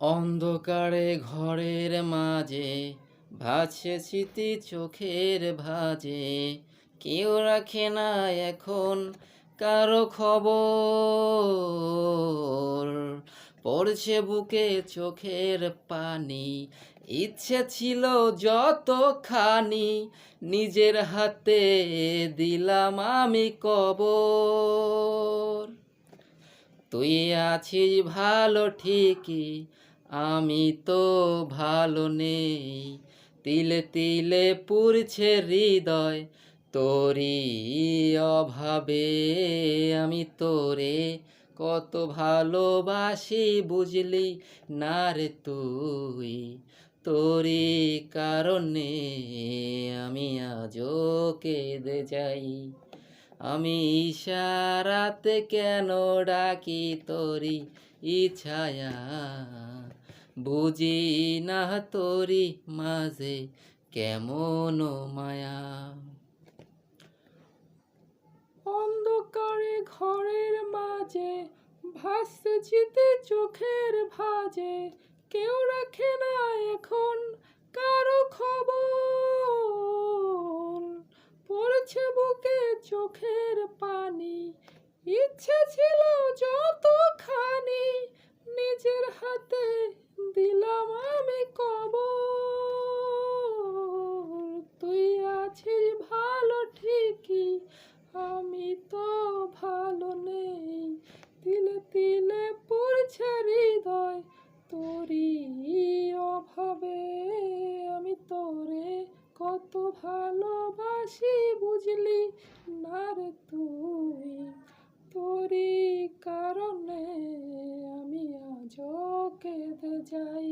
অন্ধকারে ঘরের মাঝে ভাসছে স্মৃতি চোখের ভাঁজে। কেউ রাখে না এখন কারো খবর। পড়ছে বুকে চোখের পানি, ইচ্ছে ছিল যতখানি নিজের হাতে দিলাম আমি কবর। তুই আছিস ভালো ঠিকই, আমি তো ভালো নেই। তিলে তিলে পুড়ছে হৃদয় তোরই অভাবে। আমি তোরে কত ভালোবাসি বুঝলি না রে তুই। তোরই কারণে আমি আজও কেঁদে যাই। আমি ইশারাতে কেন ডাকি তোরি ইছায়া, বুঝি না তোরি মাঝে কেমন মায়া। অন্ধকারে ঘরের মাঝে ভাসছে স্মৃতি চোখের ভাঁজে। কেউ রাখে না এখন কারো খবর। পড়ছে বুকে চোখের পানি, ইচ্ছে ছিল যতখানি নিজের হাতে দিলাম আমি কবর। তুই আছিস ভালো ঠিকই, আমি তো ভালো নেই। তিলে তিলে পড়ছে হৃদয় তোরই অভাবে। আমি তোরে কত ভালোবাসি বুঝলি না রে তুই। তোরই কারণে আমি আজও কেঁদে যাই।